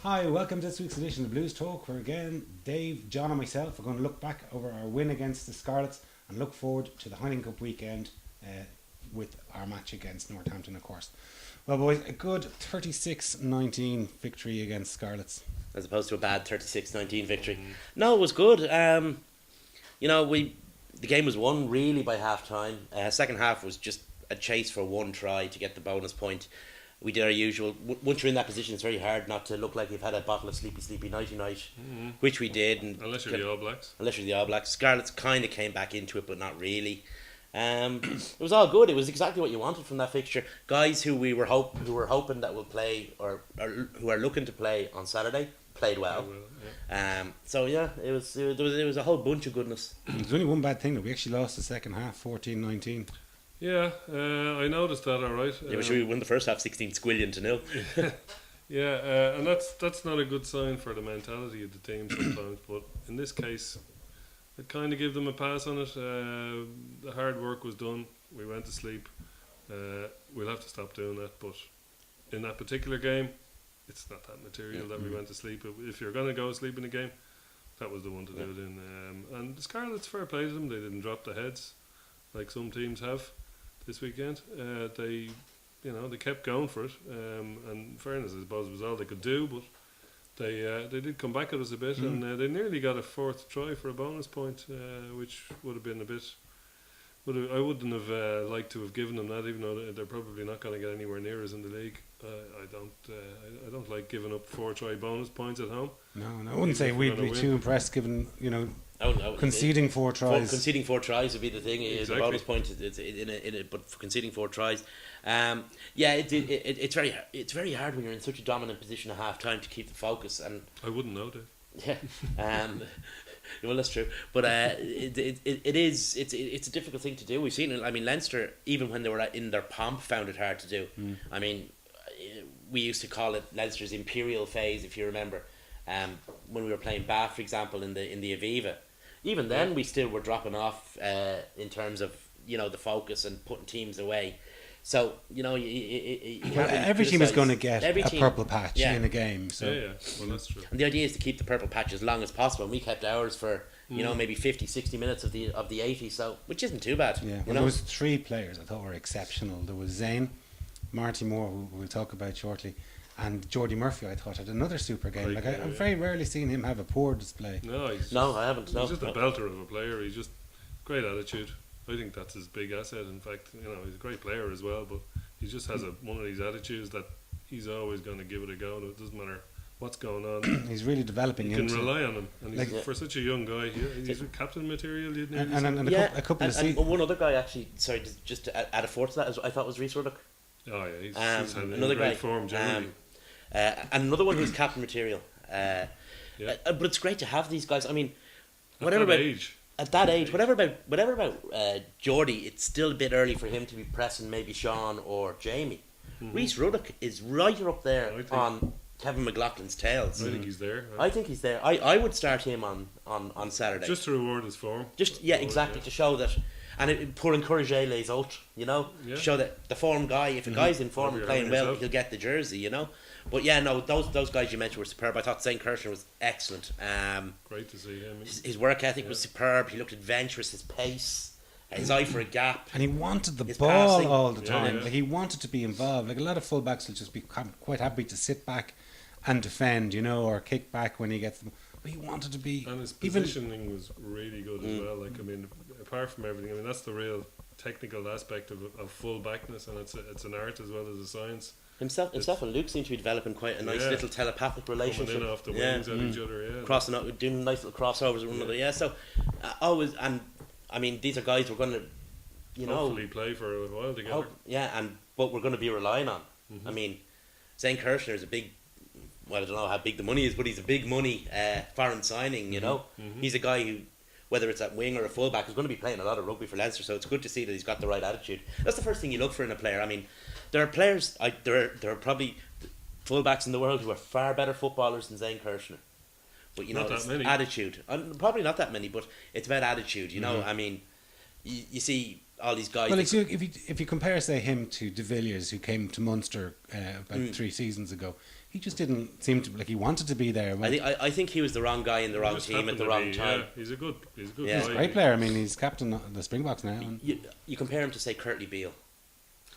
Hi, welcome to this week's edition of Blues Talk, where again, Dave, John and myself are going to look back over our win against the Scarlets and look forward to the Heineken Cup weekend with our match against Northampton, of course. Well, boys, a good 36-19 victory against Scarlets. As opposed to a bad 36-19 victory. No, it was good. The game was won really by half time. Second half was just a chase for one try to get the bonus point. We did our usual. Once you're in that position, it's very hard not to look like you've had a bottle of sleepy nighty night, which we did. And unless you're the All Blacks. Unless you're the All Blacks. Scarlets kind of came back into it, but not really. It was all good. It was exactly what you wanted from that fixture. Guys who were hoping that will play or who are looking to play on Saturday played well. It was a whole bunch of goodness. There's only one bad thing, that we actually lost the second half 14-19. Yeah, I noticed that. All right. Yeah, but we won the first half 16-0. Yeah, and that's not a good sign for the mentality of the team sometimes. But in this case, I'd kind of give them a pass on it. The hard work was done. We went to sleep. We'll have to stop doing that. But in that particular game, it's not that material that we went to sleep. If you're going to go sleep in a game, that was the one to do it in. And the Scarlets, fair play to them. They didn't drop the heads like some teams have this weekend. They kept going for it. And fairness, I suppose, was all they could do. But they did come back at us a bit, and they nearly got a fourth try for a bonus point, which would have been a bit. I wouldn't have liked to have given them that, even though they're probably not going to get anywhere near us in the league. I don't like giving up 4 try bonus points at home. No, I wouldn't say we'd be too impressed, given conceding 4 tries. Conceding 4 tries would be the thing. Exactly. The bonus point is in it, but for conceding 4 tries, it's very hard when you're in such a dominant position at half time to keep the focus. And I wouldn't know that. Yeah. Well, that's true, but it's a difficult thing to do. We've seen it. I mean, Leinster, even when they were in their pomp, found it hard to do. I mean, we used to call it Leinster's imperial phase, if you remember, when we were playing Bath, for example, in the Aviva. Even then, we still were dropping off in terms of the focus and putting teams away. So every team is going to get a purple patch in a game. So well, that's true. And the idea is to keep the purple patch as long as possible. And we kept ours for maybe 50-60 minutes of the 80, so which isn't too bad. Yeah, well, there was 3 players I thought were exceptional. There was Zane, Marty Moore, who we'll talk about shortly, and Jordy Murphy. I thought had another super game. I've very rarely seen him have a poor display. No, I haven't. He's just a belter of a player. He's just great attitude. I think that's his big asset. In fact, he's a great player as well, but he just has one of these attitudes that he's always going to give it a go. It doesn't matter what's going on. He's really developing. You can rely on him, and for such a young guy, he's captain material. A couple of seasons. And one other guy actually. Sorry, just to add a fourth to that, I thought was Rhys Ruddock. Oh yeah, he's had another great guy, form generally. And another one who's captain material. But it's great to have these guys. I mean, At that age, whatever about Geordie, it's still a bit early for him to be pressing maybe Sean or Jamie. Rhys Ruddock is right up there on Kevin McLaughlin's tails. I think he's there. I think he's there. I would start him on Saturday. Just to reward his form. Exactly, to show that. And pour encourager les autres, show that the form guy, if a guy's in form and playing well, he'll get the jersey, But those guys you mentioned were superb. I thought Zane Kirshner was excellent. Great to see him. His work ethic was superb. He looked adventurous. His pace, his eye for a gap, and he wanted the ball passing all the time. Yeah. Like, he wanted to be involved. Like, a lot of fullbacks will just be quite happy to sit back and defend, or kick back when he gets them. But he wanted to be. And his positioning was really good as well. Like, I mean, apart from everything, that's the real technical aspect of full backness, and it's an art as well as a science. Himself and Luke seem to be developing quite a nice little telepathic relationship. Coming in off the wings at each other, crossing out, doing nice little crossovers with one another. Yeah, so always, and I mean, these are guys we're going to, hopefully play for a while together. But we're going to be relying on. I mean, Zane Kirshner is a big. Well, I don't know how big the money is, but he's a big money foreign signing. He's a guy who, whether it's at wing or a fullback, is going to be playing a lot of rugby for Leinster. So it's good to see that he's got the right attitude. That's the first thing you look for in a player. I mean, there are players. There are probably fullbacks in the world who are far better footballers than Zane Kirshner. But not that many. Attitude. Probably not that many, but it's about attitude. I mean, you see all these guys. Well, if you compare, say, him to De Villiers, who came to Munster about 3 seasons ago, he just didn't seem to like he wanted to be there. I think he was the wrong guy in the wrong Just team at happened the to wrong be, time. Yeah, he's a good Yeah. guy. Great player. I mean, he's captain of the Springboks now. And You compare him to say Curtly Beale.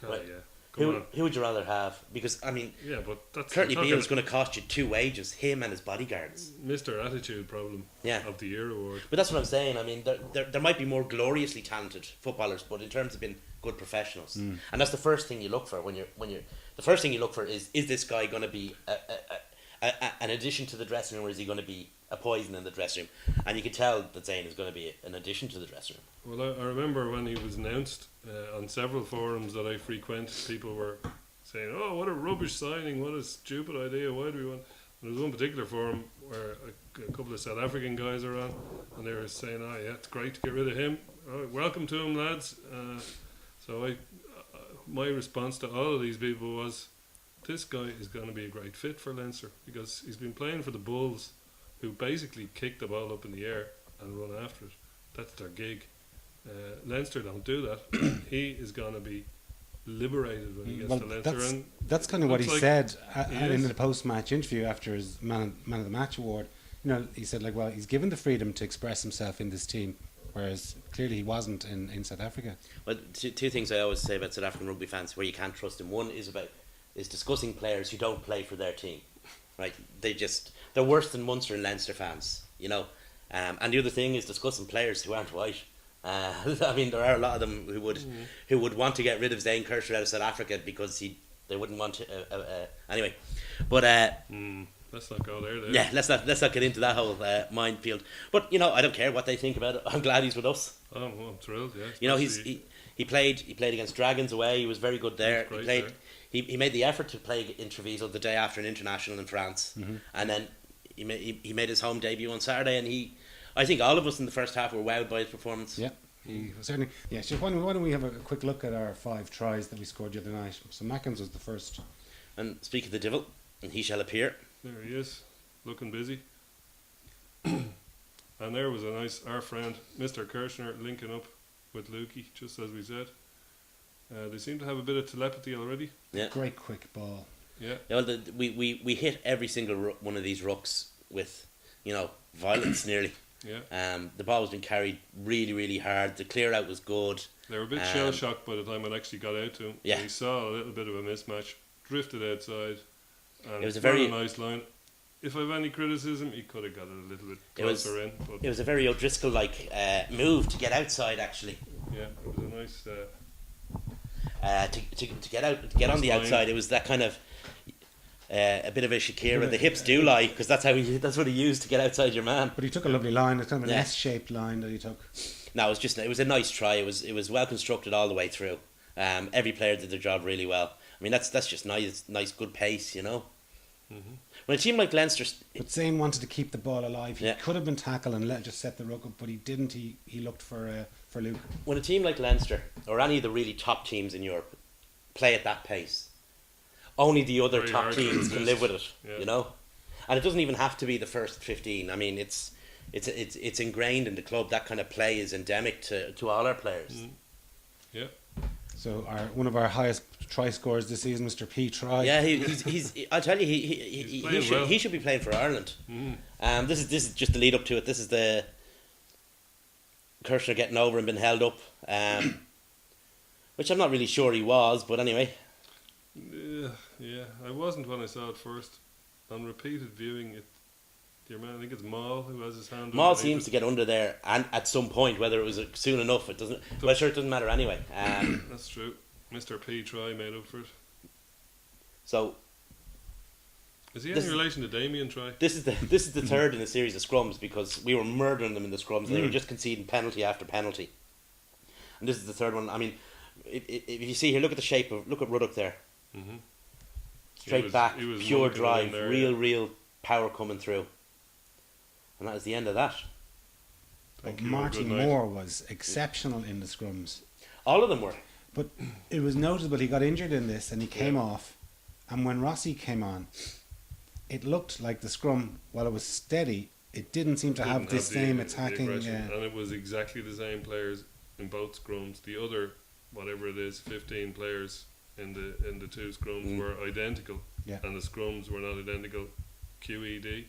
Oh, Right. yeah. Come on. Who would you rather have? Because I mean, Yeah, but that's Curtly talking Beale is going to cost you 2 wages, him and his bodyguards. Mr. Attitude Problem Yeah. of the Year award. But that's what I'm saying. I mean, there might be more gloriously talented footballers, but in terms of being good professionals, and that's the first thing you look for when you're the first thing you look for is this guy going to be an addition to the dressing room, or is he going to be a poison in the dressing room? And you can tell that Zane is going to be an addition to the dressing room. Well, I remember when he was announced on several forums that I frequent, people were saying, "Oh, what a rubbish signing! What a stupid idea! Why do we want?" There was one particular forum where a couple of South African guys are on, and they were saying, "Oh, yeah, it's great to get rid of him. Oh, welcome to him, lads." So my response to all of these people was, "This guy is going to be a great fit for Leinster because he's been playing for the Bulls, who basically kick the ball up in the air and run after it. That's their gig. Leinster don't do that. He is going to be liberated when he gets to Leinster." That's kind of what he looks said he in is. the post-match interview after his man of the match award. You know, he said like, well, he's given the freedom to express himself in this team, whereas clearly he wasn't in South Africa. Well, two things I always say about South African rugby fans where you can't trust them. One is discussing players who don't play for their team, right? They're worse than Munster and Leinster fans, you know. And the other thing is discussing players who aren't white. I mean, there are a lot of them who would want to get rid of Zane Kircher out of South Africa because they wouldn't want to. Anyway, but Let's not go there. yeah, let's not get into that whole minefield. But you know, I don't care what they think about it. I'm glad he's with us. Oh, well, I'm thrilled. Yeah, You know, especially- he played against Dragons away. He was very good there. He was He great played. He made the effort to play in Treviso the day after an international in France, and then he made his home debut on Saturday. And I think all of us in the first half were wowed by his performance. Yeah, he was certainly. Yeah, so why don't we have a quick look at our 5 tries that we scored the other night? So Mackens was the first. And speak of the devil, and he shall appear. There he is, looking busy. And there was our friend Mr. Kirshner linking up with Lukey, just as we said. They seem to have a bit of telepathy already. Yeah. Great quick ball. Yeah. Yeah, well, we hit every single one of these rucks with, violence nearly. Yeah. The ball was being carried really, really hard. The clear out was good. They were a bit shell shocked by the time it actually got out to him. Yeah. He saw a little bit of a mismatch, drifted outside, and It was a ran very- a nice line. If I have any criticism, he could have got it a little bit It was- closer in. But It was a very O'Driscoll-like move to get outside, actually. yeah, it was a nice. To get out, to get on the Nice line. outside, it was that kind of a bit of a Shakira. The hips do lie because that's what he used to get outside your man. But he took a lovely line. It's kind of an Yeah. S-shaped line that he took. No, it was a nice try. It was well constructed all the way through. Every player did their job really well. I mean, that's just nice, good pace, you know. Mm-hmm. When a team like Leinster, But Zane wanted to keep the ball alive. He Yeah. could have been tackled and just set the ruck up, but he didn't. He looked for Luke. when a team like Leinster or any of the really top teams in Europe play at that pace, only the other Very top hard to teams can resist. live with it. Yeah. You know, and it doesn't even have to be the first 15. I mean, it's ingrained in the club. That kind of play is endemic to all our players. Mm. Yeah. So one of our highest try scorers this season, Mr. P. Try. Yeah, he's. I'll tell you, he playing should well. he should be playing for Ireland. Mm. This is just the lead up to it. This is the Kirshner getting over and been held up, which I'm not really sure he was, but anyway. Yeah, I wasn't when I saw it first. On repeated viewing, your man, I think it's Maul who has his hand. Maul underneath seems it. to get under there, and at some point, whether it was soon enough, it doesn't. Well, sure, it doesn't matter anyway. That's true. Mr. P. Try made up for it. So Is he This any is- relation to Damien Try? this is the third in a series of scrums because we were murdering them in the scrums. They were just conceding penalty after penalty, and this is the third one. I mean, if you see here, look at Ruddock there, Mm-hmm. straight back, he was pure monking it in drive, there, real power coming through, and that was the end of that. Thank But you, Marty good night. Moore was exceptional in the scrums. All of them were. But it was noticeable he got injured in this and he came off. And when Rossi came on, it looked like the scrum, while it was steady, it didn't seem to have Didn't the the- same the attacking. aggression, and it was exactly the same players in both scrums. The other, whatever it is, 15 players in the two scrums were identical, Yeah. and the scrums were not identical. QED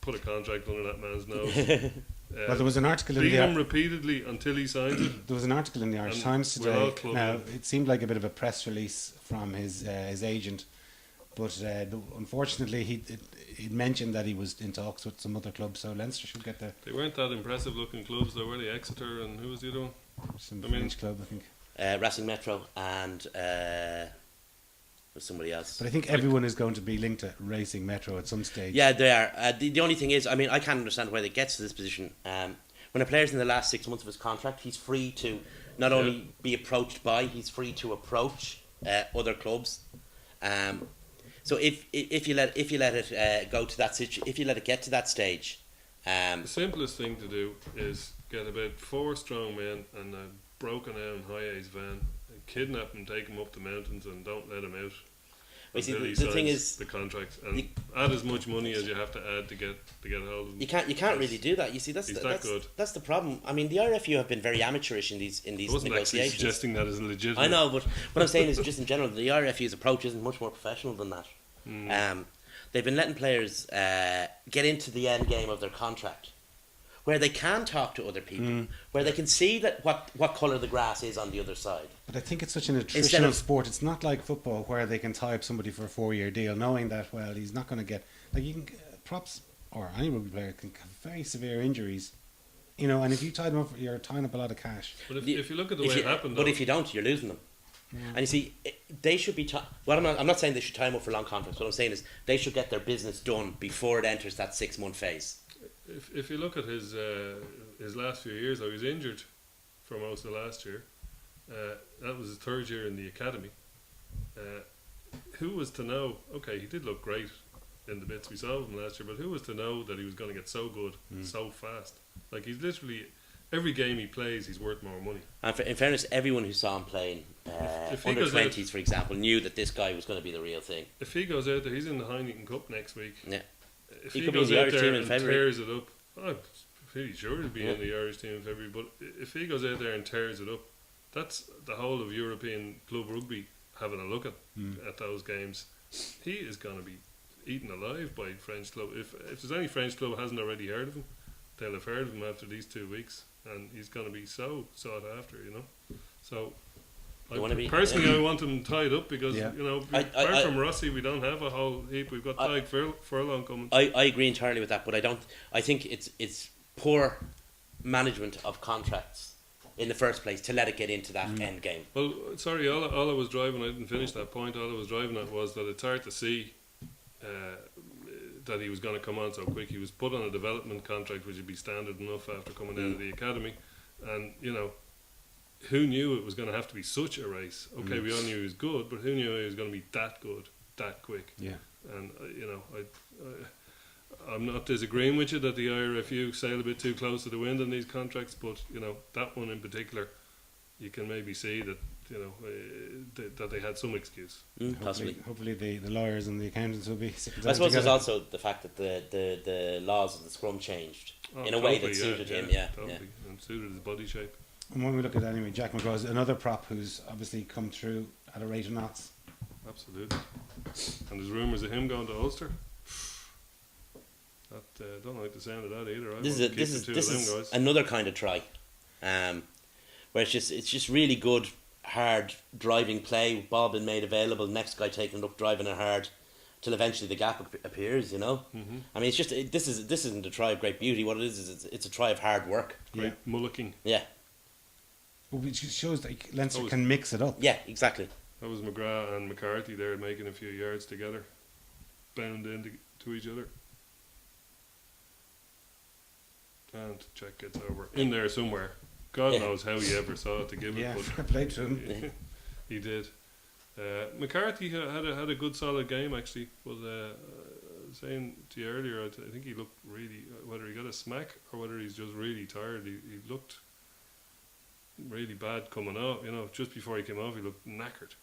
put a contract under that man's nose. Well, there was an article in Beat him the repeatedly until he signs it. there was an article in the Irish And Times we're all today. clubbed Now in. it seemed like a bit of a press release from his agent, but unfortunately he mentioned that he was in talks with some other clubs. So Leinster should get They weren't that impressive looking clubs though, were they? Exeter and who was the other one? some I mean- French club, I think. Racing Metro and somebody else. But I think everyone is going to be linked to Racing Metro at some stage. Yeah, they are. The only thing is, I mean, I can't understand why they get to this position. When a player's in the last 6 months of his contract, he's free to not only be approached by, he's free to approach other clubs. So if you let it go to that if you let it get to that stage, The simplest thing to do is get about 4 strong men and a broken down high ace van, and kidnap him, take him up the mountains, and don't let him out. well, see, Until he the thing signs is, the contract, and you- add as much money as you have to add to get hold of him. you can't Yes. really do that. You see, that's He's the, that that's, good. that's the problem. I mean, the RFU have been very amateurish in these I wasn't actually negotiations. suggesting that as a legitimate. I know, but what I'm saying is just in general, the RFU's approach isn't much more professional than that. They've been letting players get into the end game of their contract, where they can talk to other people, where they can see that what colour the grass is on the other side. But I think it's such an Instead attritional of- sport. It's not like football where they can tie up somebody for a 4-year deal, knowing that he's not going to get like you can props or any rugby player can have very severe injuries, and if you tie them up, you're tying up a lot of cash. But if The- you look at the If way you- it happened, but though, if you don't, you're losing them. And you see, they should be. Well, I'm not saying they should tie them up for long contracts. What I'm saying is they should get their business done before it enters that 6-month phase. if you look at his last few years, though, he was injured for most of last year. That was his 3rd year in the academy. Who was to know? Okay, he did look great in the bits we saw of him last year, but who was to know that he was going to get so good so fast? Like, he's literally every game he plays, he's worth more money. And in fairness, everyone who saw him playing If he under goes out- 20s, for example, knew that this guy was going to be the real thing. If he goes out there, he's in the Heineken Cup next week. Yeah. If He he could be in goes the out Irish there team in and February. tears it up, I'm pretty sure he'll be Yeah. in the Irish team in February. But if he goes out there and tears it up, that's the whole of European club rugby having a look at those games. He is going to be eaten alive by French club. If there's any French club hasn't already heard of him, they'll have heard of him after these 2 weeks, and he's going to be so sought after, So. You wanna be- Personally, I want him tied up because Yeah. apart from Rossi, we don't have a whole heap. We've got Tyg Furlong coming. I agree entirely with that, but I think it's poor management of contracts in the first place to let it get into that end game. Well, sorry, all I was driving, I didn't finish that point, all I was driving at was that it's hard to see that he was going to come on so quick. He was put on a development contract, which would be standard enough after coming out of the academy. And, who knew it was going to have to be such a race? Okay, we all knew he was good, but who knew he was going to be that good, that quick? Yeah. And, I'm not disagreeing with you that the IRFU sail a bit too close to the wind on these contracts, but, that one in particular, you can maybe see that, that they had some excuse. Possibly. Hopefully the lawyers and the accountants will be sitting I down suppose there's together. also the fact that the laws of the scrum changed in a way that suited him. Yeah, totally. And suited his body shape. And when we look at Jack McGraw is another prop who's obviously come through at a rate of knots. Absolutely. And there's rumours of him going to Ulster. That don't like the sound of that either. This want to keep the is two this of them is guys. another kind of try, where it's just really good, hard driving play. Ball being made available, next guy taking it up, driving it hard, till eventually the gap appears. I mean, it's just this isn't a try of great beauty. What it is it's a try of hard work. Great mullocking. Yeah, Which shows that Leinster Always- can mix it up. yeah, exactly. That was McGrath and McCarthy there making a few yards together, bound into to each other. And check gets over in there somewhere. God Yeah. knows how he ever saw it to give Yeah, it, fair play to him. but he did. McCarthy had a good solid game actually, but I was saying to you earlier, I think he looked really, whether he got a smack or whether he's just really tired, he looked really bad coming off. Just before he came off, he looked knackered.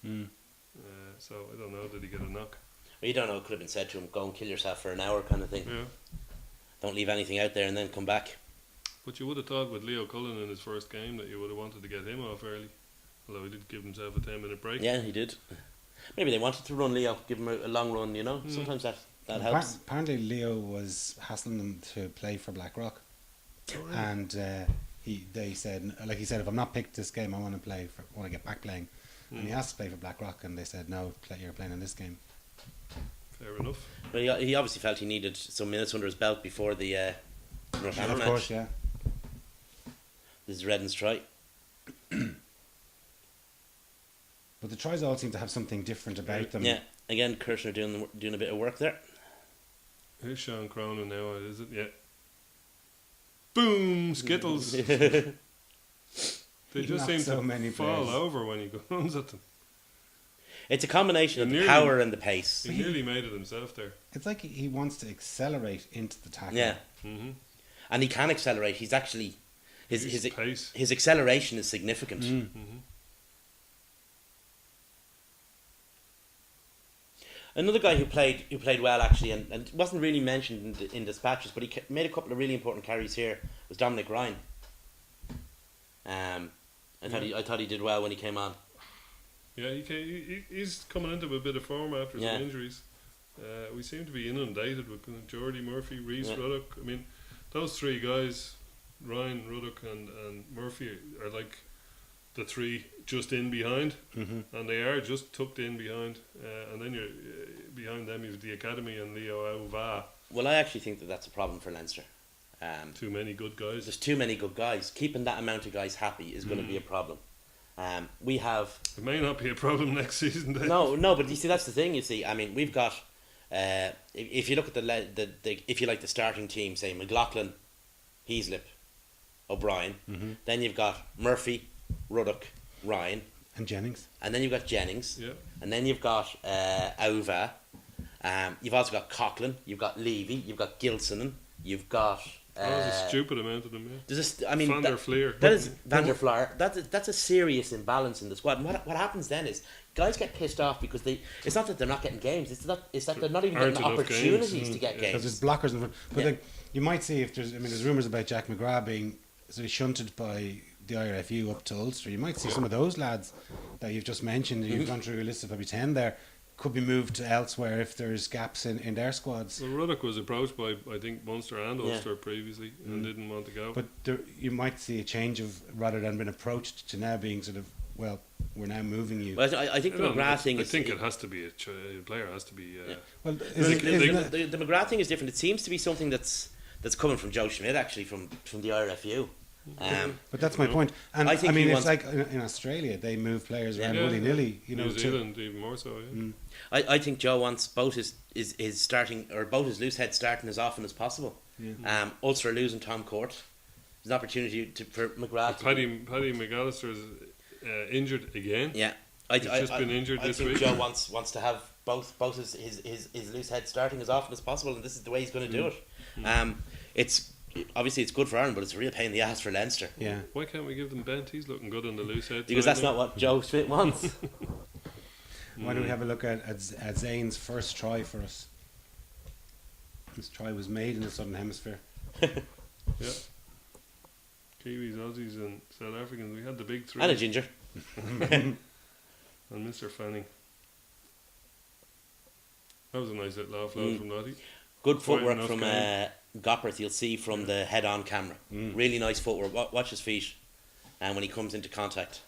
So I don't know, did he get a knock? Well, you don't know. It could have been said to him, "Go and kill yourself for an hour," kind of thing. Yeah. Don't leave anything out there and then come back. But you would have thought with Leo Cullen in his first game that you would have wanted to get him off early. Although he did give himself a 10-minute break. Yeah, he did. Maybe they wanted to run Leo, give him a long run. Sometimes that helps. Apparently, Leo was hassling them to play for Blackrock, and they said, like he said, if I'm not picked this game, I want to get back playing. And he asked to play for Blackrock, and they said no, you're playing in this game. Fair enough. But he obviously felt he needed some minutes under his belt before the Northampton Of match. course, yeah. This is Redden's try. But the tries all seem to have something different about them. Yeah, again, Kirshner doing a bit of work there. Who's Sean Cronin now? Is it? Yeah. Boom! Skittles. They He just knocks seem so to many fall players. over when he runs at them. It's a combination of He the nearly- power and the pace. He nearly made it himself there. It's like he wants to accelerate into the tackle. Yeah, Mm-hmm. and he can accelerate. He's actually his pace. his acceleration is significant. Mm-hmm. Another guy who played well actually, and wasn't really mentioned in dispatches, but he made a couple of really important carries here, was Dominic Ryan. I thought he did well when he came on. Yeah, he's coming into a bit of form after Yeah. some injuries. We seem to be inundated with Geordie, Murphy, Reese, Yeah. Ruddock. I mean, those three guys, Ryan, Ruddock and Murphy, are like the three just in behind, and they are just tucked in behind. And then you're behind them you've the Academy and Leo Auva. Well, I actually think that's a problem for Leinster. Too many good guys. There's too many good guys. Keeping that amount of guys happy is going to be a problem. We have It may not be a problem next season. Dave. no, but you see that's the thing. You see, I mean, we've got if you look at the if you like the starting team, say McLaughlin, Heaslip, O'Brien, then you've got Murphy, Ruddock, Ryan, And Jennings. and then you've got Jennings, Yeah. and then you've got Auva. You've also got Coughlin, you've got Levy, you've got Gilsonen, you've got. There's a stupid amount of them. Yeah. There's a, I mean, Van der that- Fleer. that is Van der Fleer. That's a serious imbalance in the squad. And what happens then is guys get pissed off because it's not that they're not getting games. It's that they're not even Aren't getting enough opportunities games. to get Because there's games. blockers in front. But Yeah. like, you might see if there's rumours about Jack McGrath being sort of shunted by the IRFU up to Ulster. You might see some of those lads that you've just mentioned, and you've gone through a list of probably 10 there, could be moved to elsewhere if there's gaps in their squads. Well, Ruddock was approached by, I think, Munster and Yeah. Ulster previously and didn't want to go. But you might see a change of, rather than being approached, to now being sort of, well, we're now moving you. But I think the McGrath thing I is. think it has to be a player has to be. Well, the, isn't it- the McGrath thing is different. It seems to be something that's coming from Joe Schmidt actually from the IRFU. but that's my point. And I I, think mean, he it's wants- like in Australia, they move players around Yeah. willy-nilly. You know, New to, Zealand even more so. Yeah. I think Joe wants both his starting or both his loose heads starting as often as possible. Ulster are losing Tom Court. There's an opportunity for McGrath. to- Paddy McAllister's injured again. Yeah, He's just been injured I this think week. Joe wants to have both his loose head starting as often as possible, and this is the way he's going to do it. It's obviously it's good for Ireland, but it's a real pain in the ass for Leinster yeah. Why can't we give them Bent? He's looking good on the loose head. because that's not what Joe Schmidt wants. Why don't we have a look at Zane's first try for us? This try was made in the Southern Hemisphere. Yeah. Kiwis, Aussies, and South Africans. We had the big three. And a ginger. And Mr. Fanning. That was a nice little offload from Lottie. Good Quite footwork enough from game. Gopperth. You'll see from the head-on camera. Really nice footwork. Watch his feet, and when he comes into contact.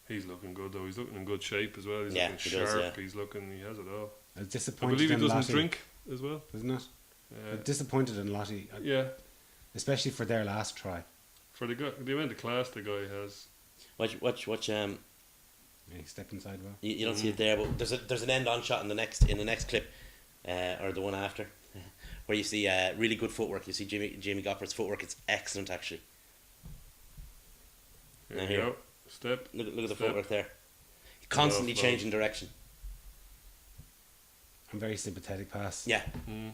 He's looking good though. He's looking in good shape as well. He's Yeah, looking he sharp. does, yeah. He's looking. He has it all. I was I disappointed believe he in doesn't Lottie, drink as well. isn't it? Uh, Disappointed in Lottie, yeah. especially for their last try. For the amount of class the guy has. Watch. Yeah, he stepped inside well. You don't see it there, but there's an end-on shot in the next clip, or the one after, where you see really good footwork. You see Jamie Gopperth's footwork. It's excellent actually. Here Now we here. go. Step. Look at the Step. footwork there. Constantly Offload. changing direction. A very sympathetic pass. Yeah. Mm.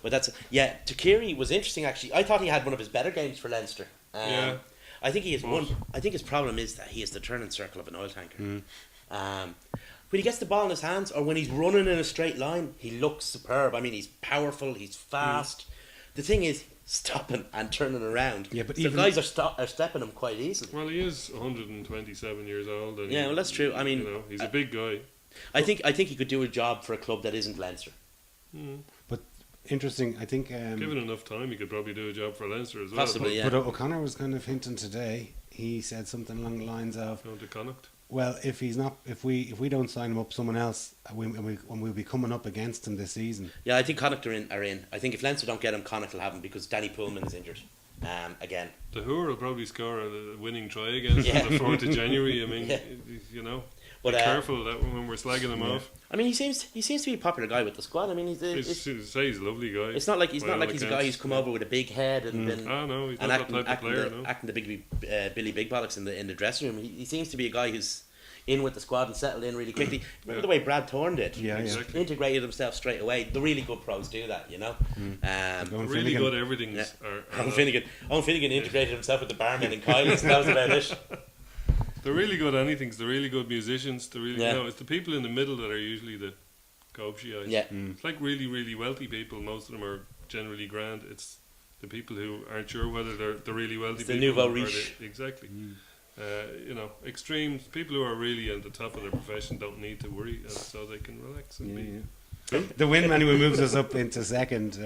But Takiri was interesting actually. I thought he had one of his better games for Leinster. Yeah. I think he has But- one. I think his problem is that he is the turning circle of an oil tanker. When he gets the ball in his hands, or when he's running in a straight line, he looks superb. I mean, he's powerful. He's fast. The thing is, stopping and turning around. Yeah, but so even- guys are stepping him quite easily. Well, he is 127 years old. And Yeah, well, that's true. I mean, you know, he's a big guy. I think he could do a job for a club that isn't Leinster. But interesting, I think. Given enough time, he could probably do a job for Leinster as well. Possibly, yeah. But O'Connor was kind of hinting today. He said something along the lines of, Going to Connacht. "Well, if we don't sign him up, someone else, we'll be coming up against him this season." Yeah, I think Connacht are in. I think if Leinster don't get him, Connacht will have him because Danny Pullman's injured. Again. The Hoor will probably score a winning try against him on the 4th of January. I mean, Yeah. you know, But, be careful that when we're slagging him off. I mean, he seems to be a popular guy with the squad. I mean, He's a lovely guy. it's not like he's by not all like he's a guy who's accounts. come over with a big head and been Ah, no, he's and not acting, that type of player, no. acting the big Billy Big Bollocks in the dressing room. He seems to be a guy who's in with the squad and settled in really quickly. Remember the way Brad Thorne did? Yeah, yeah. Exactly. He integrated himself straight away. The really good pros do that, you know. Going Really Finnegan. good everything's Yeah. are Owen Finnegan integrated himself with the barman in Kylie's. That was about it. they're really good anythings. They're really good musicians. They're really, Yeah. you know, it's the people in the middle that are usually the go-shites. Yeah. It's like really, really wealthy people. Most of them are generally grand. It's the people who aren't sure whether they're the really wealthy It's the people. nouveau or riche. Exactly. You know, extreme people who are really at the top of their profession don't need to worry, and so they can relax and be. The win anyway moves us up into second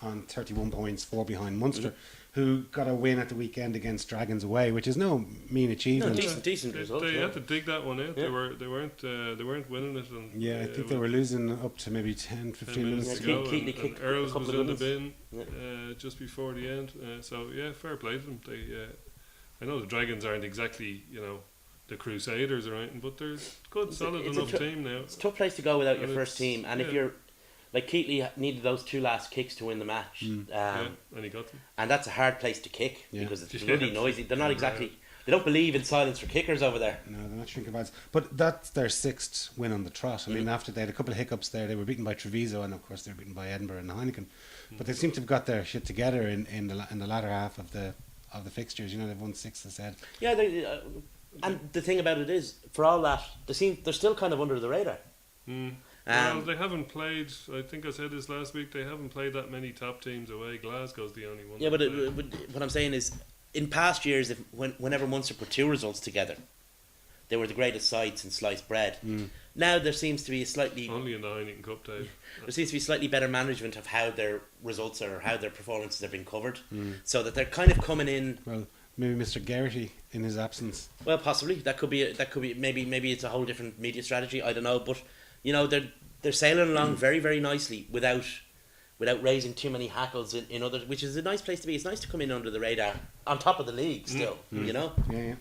on 31 points, 4 behind Munster, who got a win at the weekend against Dragons away, which is no mean No, achievement. decent They, result. they yeah. had to dig that one out. Yeah. They weren't winning it. And, Yeah, I think they were losing up to maybe 10, 15 minutes Yeah, to to go. go. Keatley And kicked a Earls couple was of in the goals. bin just before the end. So yeah, fair play to them. They, I know the Dragons aren't exactly, you know, the Crusaders or anything, but they're good, solid it's a enough tr- team now. It's a tough place to go without your And first it's- team, and if yeah. you're like Keatley needed those 2 last kicks to win the match, Yeah, and he got them. and that's a hard place to kick Yeah. because it's Yeah. bloody noisy. They're not exactly. They don't believe in silence for kickers over there. No, they're not shrinking vibes. But that's their 6th win on the trot. I mean, after they had a couple of hiccups there, they were beaten by Treviso, and of course they were beaten by Edinburgh and Heineken. But they seem to have got their shit together in the latter half of the fixtures. You know, they've won 6, I said. Yeah, and the thing about it is, for all that, they're still kind of under the radar. Well, they haven't played. I think I said this last week. They haven't played that many top teams away. Glasgow's the only one. Yeah, but, that played. what I'm saying is, in past years, whenever Munster put 2 results together, they were the greatest side since sliced bread. Now there seems to be a slightly only in the Heineken Cup, Dave. there seems to be slightly better management of how their results are, or how their performances have been covered, so that they're kind of coming in. Well, maybe Mr. Geraghty in his absence. Well, possibly that could be maybe it's a whole different media strategy. I don't know, but you know they're sailing along very, very nicely without raising too many hackles in others, which is a nice place to be. It's nice to come in under the radar on top of the league still. You know. Yeah.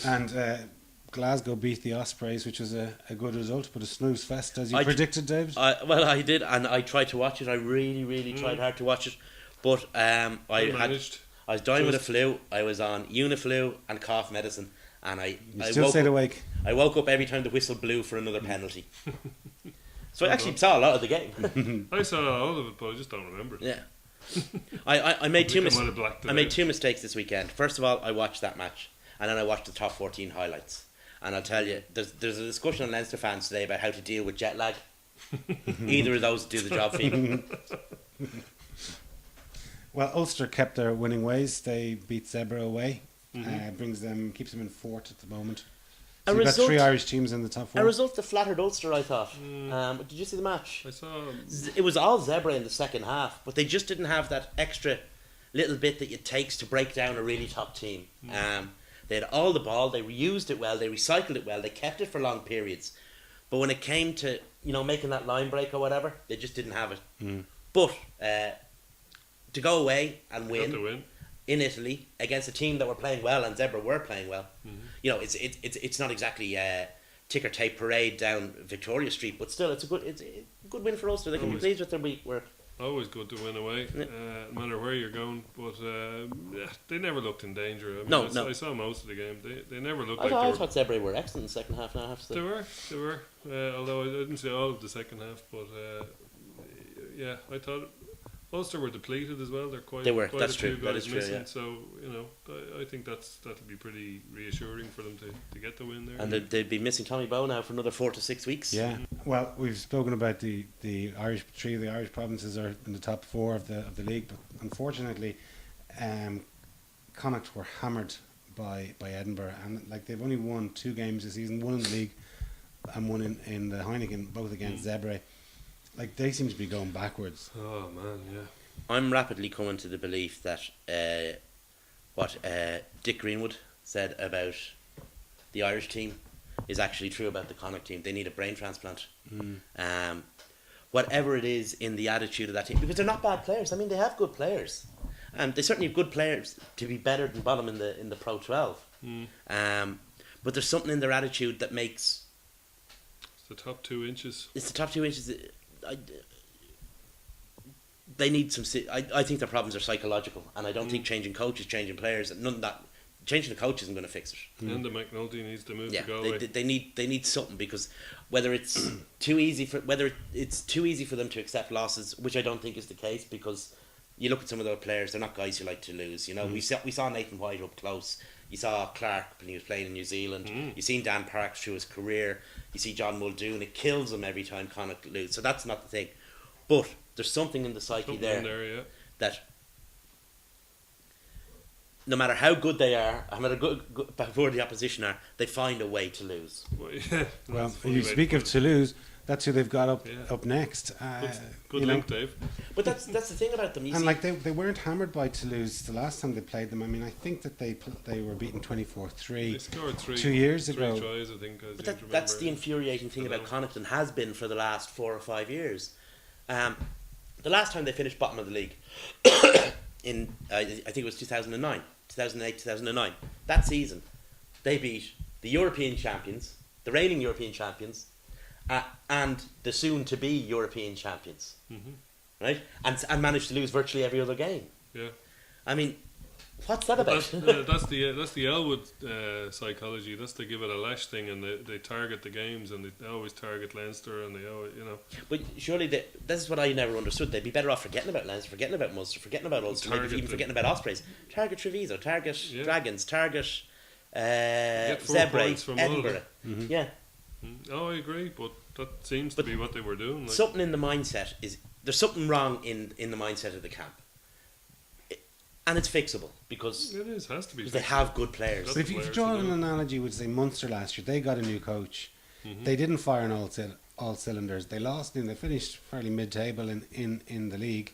And Glasgow beat the Ospreys, which was a good result, but a snooze fest, as you predicted, David. I did, and I tried to watch it. I really tried hard to watch it, but I was dying with a flu. I was on Uniflu and cough medicine, and I Still stayed awake. I woke up every time the whistle blew for another penalty. So I actually saw a lot of the game. I saw all of it, but I just don't remember it. Yeah. I made two I might have blacked it I made out. 2 mistakes this weekend. First of all, I watched that match, and then I watched the top 14 highlights. And I'll tell you, there's a discussion on Leinster fans today about how to deal with jet lag. Either of those do the job for you. Well, Ulster kept their winning ways. They beat Zebra away. Keeps them in 4th at the moment. So you've got 3 Irish teams in the top 4. A result that flattered Ulster, I thought. Did you see the match? I saw. It was all Zebra in the second half, but they just didn't have that extra little bit that it takes to break down a really top team. They had all the ball, they reused it well, they recycled it well, they kept it for long periods. But when it came to making that line break or whatever, they just didn't have it. But to go away and Got to win win. in Italy against a team that were playing well, and Zebra were playing well, it's not exactly ticker tape parade down Victoria Street, but still it's a good win for Ulster. They can be pleased with their week work. Always good to win away, no matter where you're going. But they never looked in danger. I mean, No. I saw most of the game. They never looked I like they were. thought Zebra were excellent in the second half. Now I have to say. They were. Although I didn't see all of the second half, but yeah, I thought Ulster were depleted as well. They're quite. They were, Quite that's a few true, that guys is true, missing. yeah. So I think that'll be pretty reassuring for them to get the win there. And they'd be missing Tommy Bowe now for another 4 to 6 weeks. Yeah. Well, we've spoken about the Irish, 3 of the Irish provinces are in the top 4 of the league, but unfortunately, Connacht were hammered by Edinburgh, and like they've only won 2 games this season, one in the league and one in the Heineken, both against Zebre. Like they seem to be going backwards. Oh man, yeah. I'm rapidly coming to the belief that what Dick Greenwood said about the Irish team is actually true about the Connacht team. They need a brain transplant. Whatever it is in the attitude of that team, because they're not bad players. I mean, they have good players, and they certainly have good players to be better than bottom in the Pro 12. But there's something in their attitude that makes It's the top 2 inches. it's the top 2 inches. They need some. I think their problems are psychological, and I don't think changing coaches, changing players, none of that. Changing the coach isn't going to fix it. And the McNulty needs to move Yeah, to Galway. they need something, because whether it's too easy for them to accept losses, which I don't think is the case, because you look at some of those players, they're not guys who like to lose. You know, we saw Nathan White up close. You saw Clark when he was playing in New Zealand. You've seen Dan Parks through his career. You see John Muldoon. It kills him every time Connacht lose. So that's not the thing. But there's something in the psyche Something there, in there, yeah. that no matter how good they are, no matter good before the opposition are, they find a way to lose. Well, yeah. Well, That's a funny you way to speak put of it. Toulouse. That's who they've got Yeah. up next. Good you know, link, Dave. But that's the thing about them. You and see, like they weren't hammered by Toulouse the last time they played them. I mean, I think that they were beaten 24-3. They scored 3 2 years 3 ago. tries, I think. but that's the infuriating thing about Connacht, and has been for the last 4 or 5 years. The last time they finished bottom of the league, in I think it was 2009, 2008, 2009. That season, they beat the European champions, the reigning European champions, and the soon-to-be European champions, right? And managed to lose virtually every other game. Yeah. I mean, what's that about? That's the Elwood psychology. That's they give it a lash thing, and they target the games, and they always target Leinster, and they always, But surely this is what I never understood. They'd be better off forgetting about Leinster, forgetting about Munster, forgetting about Ulster, maybe Target even them. forgetting about Ospreys. Target Treviso, target Yeah. Dragons, target Get 4 Zebre, points from all of Edinburgh. Yeah, Oh, I agree, but that seems But to be what they were doing. Like, something in the mindset there's something wrong in the mindset of the camp, and it's fixable because it has to be. they have good players. That's But if you players draw to an do. analogy with say Munster last year, they got a new coach. They didn't fire on all cylinders. They lost and they finished fairly mid-table in the league.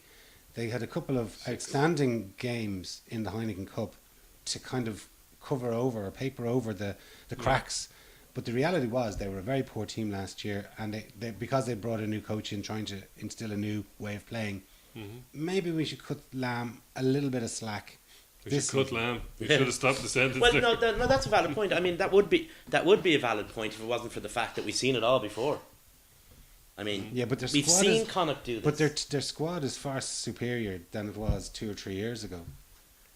They had a couple of outstanding games in the Heineken Cup to kind of cover over or paper over the cracks. But the reality was they were a very poor team last year, and they because they brought a new coach in trying to instill a new way of playing. Maybe we should cut Lamb a little bit of slack. We this should cut season. Lamb. We should have stopped the sentence. Well, there. no, that's a valid point. I mean, that would be a valid point if it wasn't for the fact that we've seen it all before. I mean, Yeah, but their we've squad seen is- Connacht do this. But their squad is far superior than it was 2 or 3 years ago.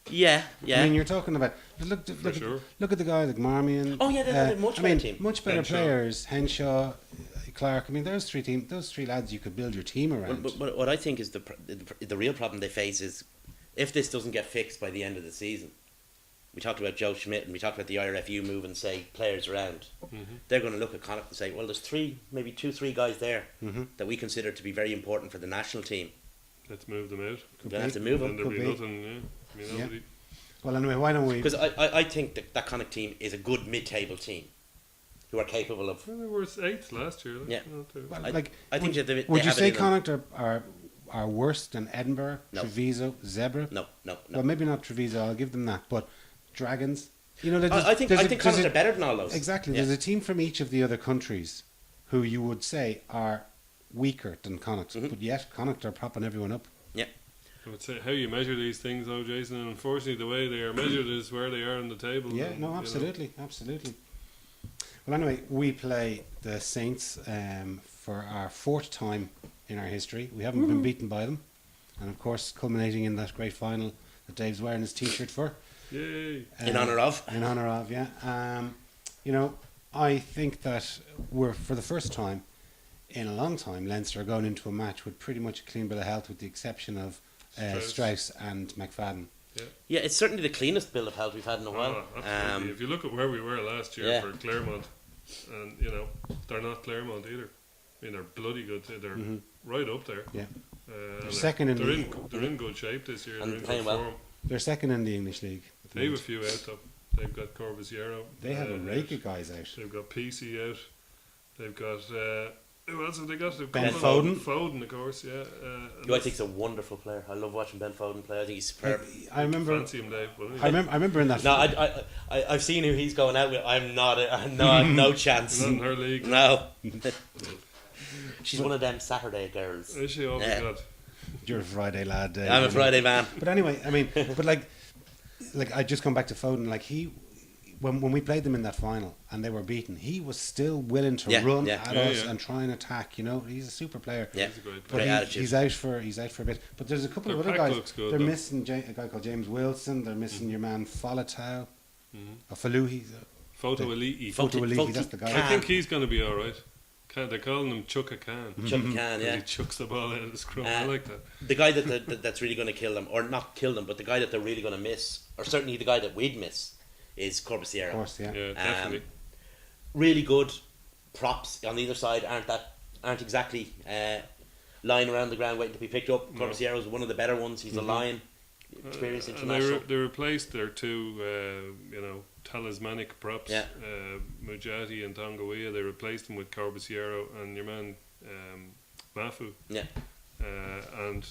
yeah. I mean, you're talking about look sure. look at the guy like Marmion. Oh, yeah, they're a much I better mean, team. much better Henshaw. players. Henshaw, Clark. I mean, those three lads you could build your team around. But what I think is the real problem they face is if this doesn't get fixed by the end of the season. We talked about Joe Schmidt and we talked about the IRFU move and say players around. They're going to look at Connacht and say, well, there's 3 guys there that we consider to be very important for the national team. Let's move them out. We're going to have to move And them. there'll be Could be. nothing. Yeah. I mean, Yeah. nobody- Well, anyway, why don't we? Because I think that Connacht team is a good mid-table team who are capable of. Well, they were 8th last year. Like, Yeah. Well, I- like, I think that they would you have it say in them. Connacht are worse than Edinburgh, No. Treviso, Zebra? No. Well, maybe not Treviso. I'll give them that. But Dragons. You know, I think Connacht are better than all those. Exactly. Yeah. There's a team from each of the other countries who you would say are weaker than Connacht, but yet Connacht are propping everyone up. Yeah. I would say how you measure these things, though, Jason. And unfortunately, the way they are measured is where they are on the table. Yeah, and, no, you know. absolutely. Well, anyway, we play the Saints for our 4th time in our history. We haven't been beaten by them, and of course, culminating in that great final that Dave's wearing his T-shirt for. Yay! In honour of. In honour of, yeah. You know, I think that we're, for the first time in a long time, Leinster are going into a match with pretty much a clean bill of health, with the exception of Strauss and McFadden. Yeah, it's certainly the cleanest bill of health we've had in a while. Absolutely. If you look at where we were last year Yeah. for Claremont, and they're not Claremont either. I mean, they're bloody good. They're right up there. Yeah. They're second in they're in good shape this year. And They're in playing good well. form. They're second in the English league. at the They have a moment. few out though. They've got Corbusiero. They have a rake of guys out. They've got PC out. They've got who else have they got? They've Ben got Foden. Foden, of course. Yeah. Who I think is a wonderful player. I love watching Ben Foden play. I think he's superb. I remember. Fancy him, Dave. wouldn't you? I remember in that. No, I've seen who he's going out with. I'm no chance. Not in her league. No. She's one of them Saturday girls. Is she? Oh my Yeah. God. You're a Friday lad. I'm a Friday man. But anyway, I mean, but like I just come back to Foden. Like when we played them in that final and they were beaten, he was still willing to Yeah, run yeah. at Yeah, us yeah. and try and attack. You know, he's a super player. Yeah. He's a great But player. Great attitude. he's out for a bit. But there's a couple Their of other pack guys. looks good, They're though. missing a guy called James Wilson. They're missing your man Falatau. Mhm. Faluhi. Photo Elite. Photo Elite, Foti that's the guy. I Khan. think he's going to be all right. They're calling him Chuka Khan. Chuck Khan, yeah. He chucks the ball out of the scrum. I like that. The guy that's really going to kill them, or not kill them, but the guy that they're really going to miss, or certainly the guy that we'd miss, is Corbusiero. Of course, yeah. Yeah, definitely. Really good props on either side aren't exactly lying around the ground waiting to be picked up. No. Corbusiero is one of the better ones. He's a lion, experienced And international. they replaced their two, talismanic props, Yeah. Mujati and Tongawiya. They replaced them with Corbusiero and your man Mafu. Yeah. And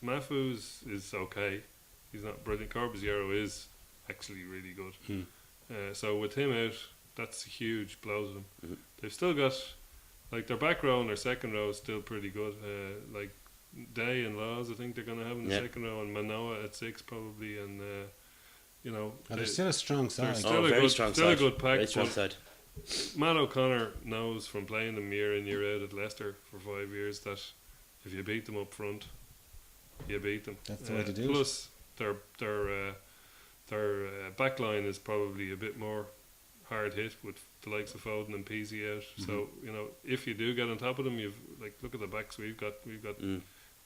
Mafu is okay. He's not brilliant. Corbusiero is actually really good. So with him out, that's a huge blow to them. Mhm. They've still got, like, their back row and their second row is still pretty good. Like Day and Laws, I think they're going to have in the Yeah. second row, and Manoa at 6 probably, and Oh, they're still a strong they're side. still a very good, strong still a side. good pack. Very strong But side. Matt O'Connor knows from playing them year in year out at Leicester for 5 years that if you beat them up front, you beat them. That's the way to do it. Plus, their back line is probably a bit more hard hit with the likes of Foden and Peasy out. So if you do get on top of them, you've look at the backs we've got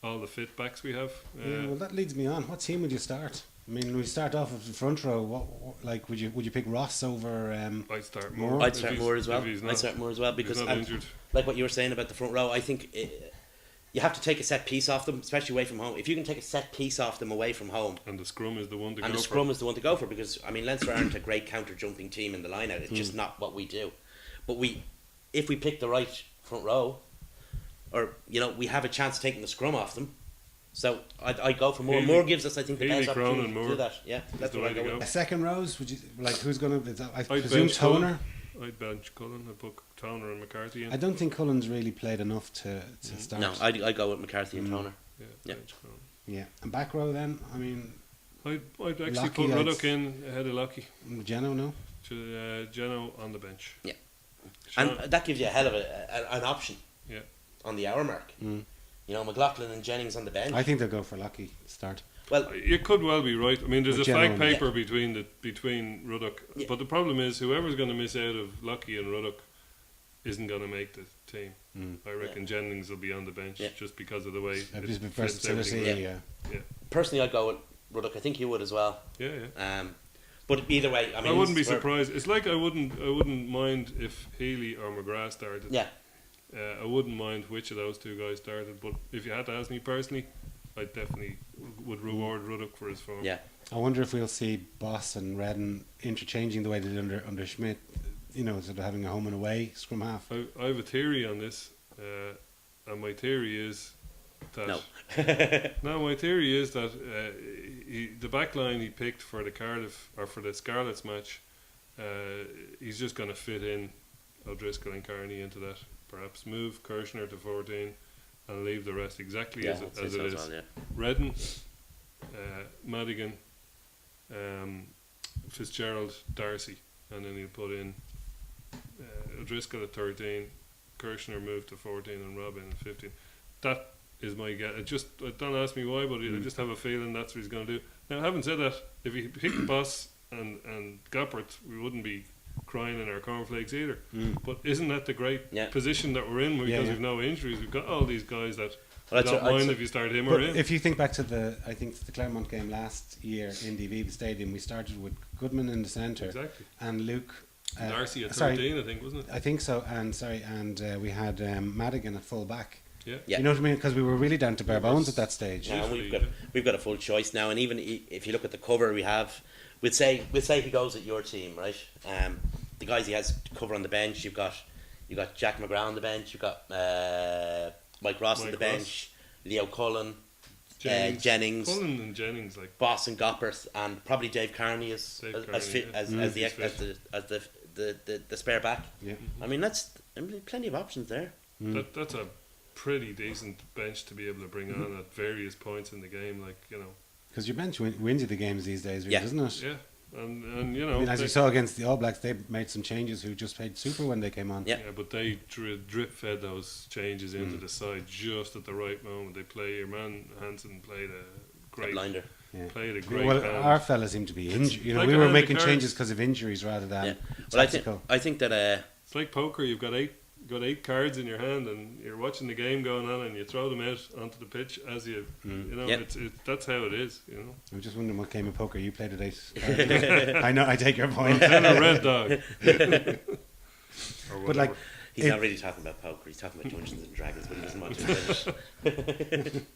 all the fit backs we have. Yeah, well, that leads me on. What team would you start? I mean, we start off with the front row. What would you pick Ross over? I'd start Moore? Moore. I'd if start he's- Moore as well. if he's I'd not- start Moore as well if because he's not injured. like what you were saying about the front row, I think you have to take a set piece off them, especially away from home. If you can take a set piece off them away from home, And the scrum is the one to and go the scrum is the one to go for, because I mean Leinster aren't a great counter jumping team in the line out. It's just not what we do. But if we pick the right front row, or we have a chance of taking the scrum off them. So I'd go for Moore. Healy- Moore gives us, I think, the Healy, best Cronin, opportunity to Moore do that. Yeah, that's the what way I to go go. with. A second rows? Would you who's going to? I I'd presume bench Cullen. Toner. I'd bench Cullen. I'd put Toner and McCarthy in. I don't think Cullen's really played enough to start. No, I'd go with McCarthy and Toner. Yeah. Yeah. bench Cullen. Yeah, and back row then. I mean, I'd actually Lockie, put I'd Ruddock in ahead of Lockie. Geno, no. Geno on the bench. Yeah. Sean, And that gives you a hell of an option. Yeah. On the hour mark. McLaughlin and Jennings on the bench. I think they'll go for Lucky start. Well, you could well be right. I mean, there's With a flag Geno, paper between Ruddock, Yeah. but the problem is whoever's going to miss out of Lockie and Ruddock isn't going to make the team. I reckon Jennings will be on the bench Yeah. just because of the way A it bit of flips everything versatility. around. Yeah. personally, I'd go with Ruddock. I think you would as well. Yeah. But either way, I I mean, wouldn't be this is where- surprised. It's like I wouldn't mind if Healy or McGrath started. Yeah, I wouldn't mind which of those two guys started, but if you had to ask me personally, I definitely would reward Ruddock for his form. yeah. I wonder if we'll see Boss and Redden interchanging the way they did under Schmidt. Sort of having a home and away scrum half. I have a theory on this, and my theory is that No. my theory is that the back line he picked for the Cardiff or for the Scarlets match, he's just going to fit in O'Driscoll and Carney into that. Perhaps move Kirshner to 14 and leave the rest exactly Yeah, as I'd say it so is. as well, yeah. Redden, Madigan, Fitzgerald, Darcy, and then he'll put in O'Driscoll at 13, Kirshner moved to 14, and Robin at 15. That is my guess. Don't ask me why, but I just have a feeling that's what he's going to do. Now, having said that, if he picked Boss and Goppert, we wouldn't be crying in our cornflakes either. But isn't that the great Yeah. position that we're in? Because Yeah. we've no injuries, we've got all these guys that Well, I don't mind if you start him or But him. if you think back to I think the Claremont game last year in the Aviva Stadium, we started with Goodman in the centre Exactly. and Luke. Darcy at sorry, 13, I think, wasn't it? I think so. And we had Madigan at full back. Yeah. Yeah. You know what I mean? Because we were really down to bare We were bones at that stage. Now Usually, we've got a full choice now, and even if you look at the cover we have, we'll say he goes at your team, right? The guys he has to cover on the bench, you've got Jack McGrath on the bench, you've got Mike Ross on Mike the Ross. bench, Leo Cullen, Jennings. Jennings, Cullen and Jennings, like, Boston Goppert, and probably Dave Carney as Dave as Kearney, fit yeah. as Mm. the He's fit. as the spare back. Yeah. I mean that's plenty of options there. that's a pretty decent bench to be able to bring on at various points in the game, like, you know. Because your bench wins you the games these days, really, Yeah. doesn't it? Yeah. And you know, I mean, as they- you saw against the All Blacks, they made some changes who just played super when they came on. Yeah. yeah, but they drip fed those changes into the side just at the right moment. They play, your man Hansen played a A great blinder. Yeah. played a great Well, hand. our fellas seem to be injured. You know, Like we a were hand of making cards. changes because of injuries rather than Yeah. Well, tactical. I think that It's like poker. You've got eight cards in your hand, and you're watching the game going on, and you throw them out onto the pitch as you know. Yeah. That's how it is. You know, I'm just wondering what game of poker you played at 8. I know, I take your point. and a red dog. Or But like, whatever. he's If- not really talking about poker. He's talking about Dungeons and Dragons, but he doesn't want to admit it.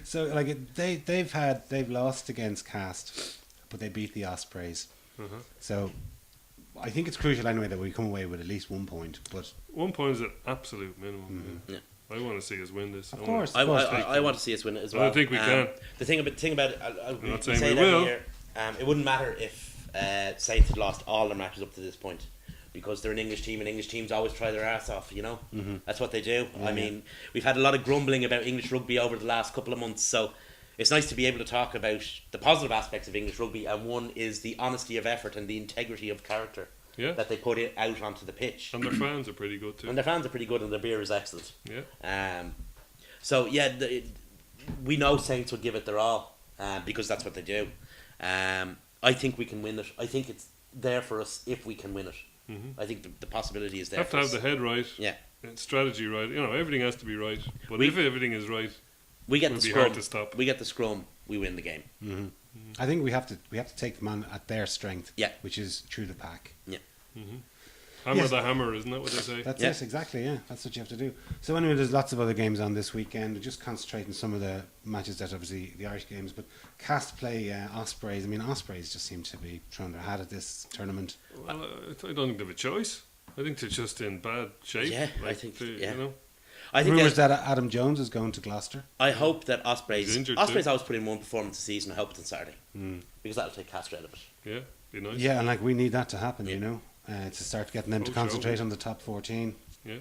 so like they've lost against Cast, but they beat the Ospreys. Uh-huh. So I think it's crucial anyway that we come away with at least 1 point. But 1 point is an absolute minimum. Yeah. I want to see us win this. Of I wanna- course. I want to see us win it as I well. don't think we can. The thing about it, I'm we not say saying we it every will. year, it wouldn't matter if Saints had lost all their matches up to this point, because they're an English team, and English teams always try their arse off. You know, that's what they do. Yeah. I mean, we've had a lot of grumbling about English rugby over the last couple of months, so it's nice to be able to talk about the positive aspects of English rugby, and one is the honesty of effort and the integrity of character Yeah, that they put it out onto the pitch. and their fans are pretty good too. And their fans are pretty good, and their beer is excellent. Yeah, So yeah, we know Saints would give it their all, because that's what they do. I think we can win it. I think it's there for us if we can win it. I think the possibility is there. have to for have us. the head right. Yeah. And strategy right. You know, everything has to be right. But We- if everything is right, We get it the would be scrum. hard to stop. We get the scrum. We win the game. I think we have to take them on at their strength, Yeah. which is through the pack. Hammer Yes. the hammer, isn't that what they say? That's Yeah. it, exactly, yeah. That's what you have to do. So anyway, there's lots of other games on this weekend. Just concentrate on some of the matches that obviously the Irish games, but Cast play Ospreys. I mean, Ospreys just seem to be throwing their hat at this tournament. Well, I don't think they have a choice. I think they're just in bad shape. Yeah, I Like, think- they- yeah. You know, I think Rumours that, that Adam Jones is going to Gloucester. I hope that Ospreys. He's injured Ospreys too. always put in one performance a season. I hope it's on Saturday, because that'll take Castor out of it. yeah, be nice. Yeah, and like we need that to happen, Yeah. you know, to start getting them to Oh, concentrate sure. on the top 14. Yeah.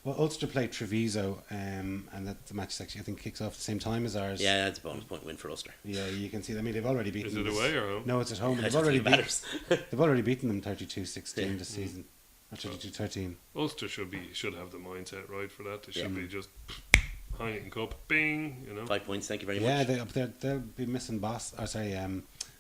Well, Ulster played Treviso, and that the match actually I think kicks off at the same time as ours. Yeah, that's a bonus point win for Ulster. Yeah, you can see. I mean, they've already beaten. Is it them this- away or home? No, it's at home. I They've don't already think it matters. they've already beaten them 32-16 Yeah. this season, or 32-13. Ulster should have the mindset right for that. They should Yeah. be just Heineken Cup, bing. You know. 5 points. Thank you very Yeah, much. they'll be missing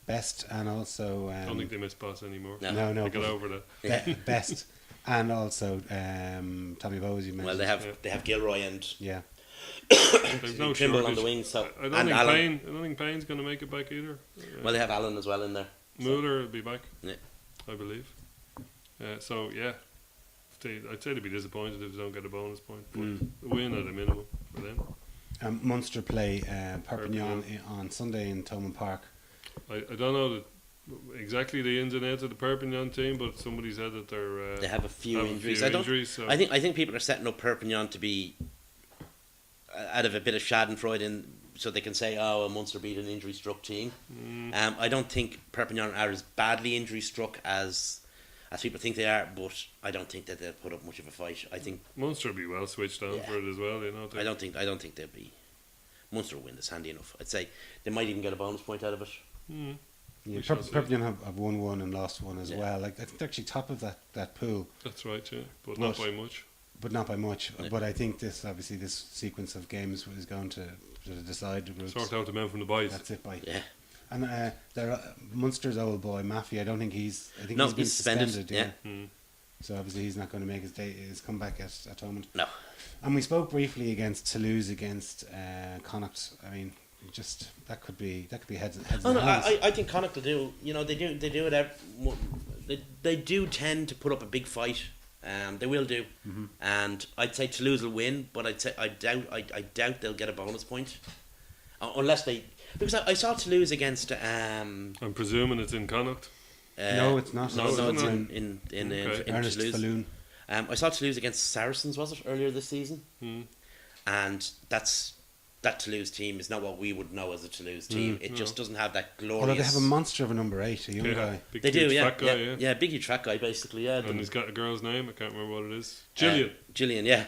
Best and also I don't think they miss Boss anymore. No. no, They get but over that. Yeah. Best and also Tommy Bowes. You mentioned. Well, they have Yeah. Gilroy and Yeah, They've no Trimble on shortage. the wing. So I don't and think Allen. I don't think Payne's going to make it back either. Well, they have Allen as well in there. Mueller will be back. Yeah. I believe. So yeah, I'd say they'd be disappointed if they don't get a bonus point, but a win at a minimum for them. Munster play Perpignan on Sunday in Thomond Park. I don't know exactly the ins and outs of the Perpignan team, but somebody said that they're They have a few have a injuries. few I don't. injuries, so- I think people are setting up Perpignan to be out of a bit of Schadenfreude, so they can say, "Oh, Munster beat an injury-struck team." I don't think Perpignan are as badly injury-struck as people think they are, but I don't think that they'll put up much of a fight. I think Munster will be well switched on Yeah. for it as well. You know, I don't think they'll be. Munster will win this handy enough. I'd say they might even get a bonus point out of it. Yeah, We shall see. Perpignan have won one and lost one as Yeah. well. Like I think they're actually top of that pool, That's right, yeah, but not But- by much. but not by much. Yeah. But I think this sequence of games is going to decide the groups. Sort out the men from the boys. That's it by. Yeah. And Munster's old boy Maffey. I don't think he's. I think No, he's been he's suspended, suspended. yeah. Yeah. So obviously he's not going to make his comeback at Thomond. No. And we spoke briefly against Toulouse, against Connacht. I mean, just that could be heads Oh and no, hands. I think Connacht will do. You know, they do it. They do tend to put up a big fight. They will do, and I'd say Toulouse will win, but I doubt they'll get a bonus point, unless they, because I saw Toulouse against. I'm presuming it's in Connacht. No, it's not. No, It's it's not. in Ernest Toulouse. Falloon. I saw Toulouse against Saracens, was it, earlier this season? And that Toulouse team is not what we would know as a Toulouse team. It just doesn't have that glorious. Although they have a monster of a number 8, a young guy. Big, They do, huge yeah, fat guy, yeah, big huge fat guy, basically, yeah. And he's got a girl's name. I can't remember what it is. Gillian. Gillian, yeah.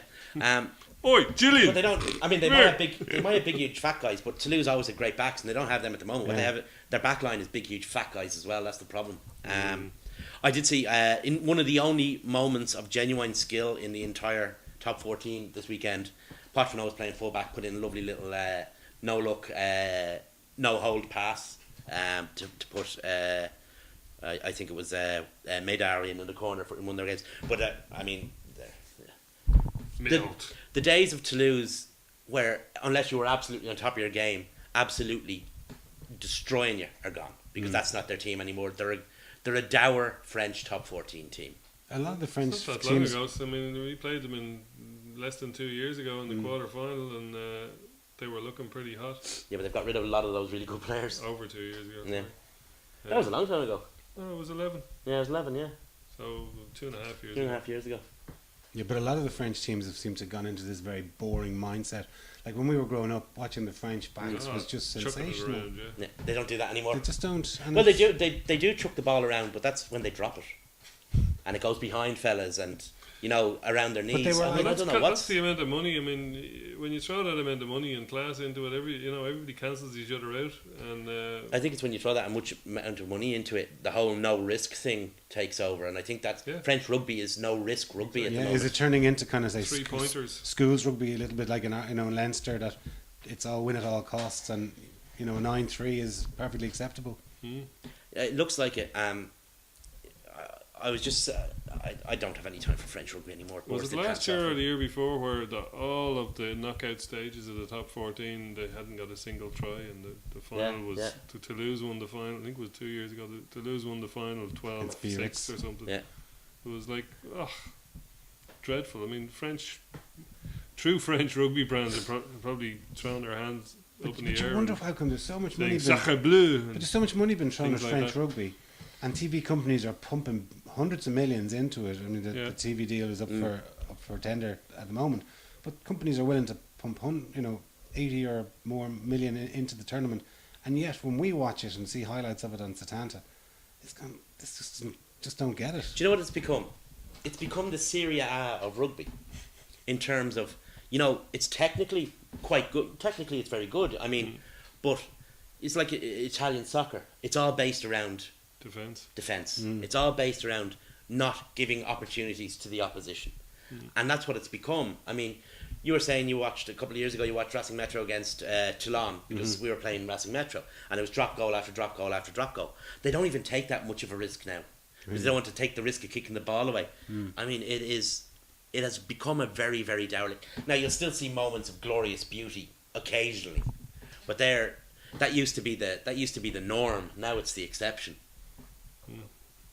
Oi, Gillian. But they don't. I mean, they Come might here. have big, huge fat guys. But Toulouse always had great backs, and they don't have them at the moment. What they Yeah. have, their back line is big, huge fat guys as well. That's the problem. I did see in one of the only moments of genuine skill in the entire top 14 this weekend, Poitevin was playing fullback, put in a lovely little no look, no hold pass to put. I think it was Maydarian in the corner in one of their games. But I mean. Milled. The days of Toulouse, where unless you were absolutely on top of your game, absolutely destroying you, are gone, because that's not their team anymore. They're a dour French top 14 team. A lot of the French It's not that long teams. ago. So, I mean, we played them in less than 2 years ago in the quarter final, and they were looking pretty hot. Yeah, but they've got rid of a lot of those really good players. Over 2 years ago. Yeah. sorry. That was a long time ago. No, it was 11. Yeah, it was 11. Yeah, So 2.5 years. 2.5 years ago. Yeah, but a lot of the French teams have seemed to have gone into this very boring mindset. Like when we were growing up, watching the French backs was just Chucking it sensational. around, yeah. Yeah, they don't do that anymore. They just don't. And Well, they it's- do. They do chuck the ball around, but that's when they drop it, and it goes behind fellas and around their knees. they were I like- mean, I That's, don't know that's what's. the amount of money. I mean, when you throw that amount of money and class into it, everybody cancels each other out, and I think it's when you throw that much amount of money into it, the whole no risk thing takes over, and I think that's Yeah. French rugby is no risk rugby at the Yeah, moment. is it turning into kind of say 3 pointers. schools rugby a little bit like in Leinster, that it's all win at all costs, and a 9-3 is perfectly acceptable. It looks like it. I was just. I don't have any time for French rugby anymore. Was Worst it it last can't year suffer. or the year before where all of the knockout stages of the top 14 they hadn't got a single try, and the final was Toulouse won the final. I think it was 2 years ago. Toulouse won the final Against 12-6 Biarritz. or something. Yeah. It was like dreadful. I mean, true French rugby brands are probably throwing their hands up in But the you air. wonder and how come there's so much money saying been, Sacre Bleu. but there's so much money been thrown at things like French that. rugby, and TV companies are pumping hundreds of millions into it. I mean, the Yeah. TV deal is up for tender at the moment, but companies are willing to pump 80 or more million into the tournament, and yet when we watch it and see highlights of it on Setanta, this just don't get it. Do you know what it's become? It's become the Serie A of rugby, in terms of it's technically quite good. Technically, it's very good. I mean, but it's like Italian soccer. It's all based around defense. It's all based around not giving opportunities to the opposition, and that's what it's become. I mean, you were saying you watched a couple of years ago. You watched Racing Metro against Toulon because we were playing Racing Metro, and it was drop goal after drop goal after drop goal. They don't even take that much of a risk now because they don't want to take the risk of kicking the ball away. I mean, it has become a very, very dour league. Now you'll still see moments of glorious beauty occasionally, but that used to be the norm. Now it's the exception.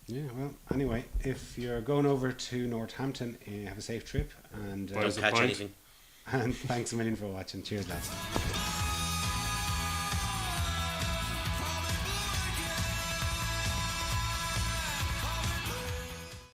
Yeah, well, anyway, if you're going over to Northampton, have a safe trip, and Buy Don't us a catch pint. anything. and thanks a million for watching. Cheers, lads.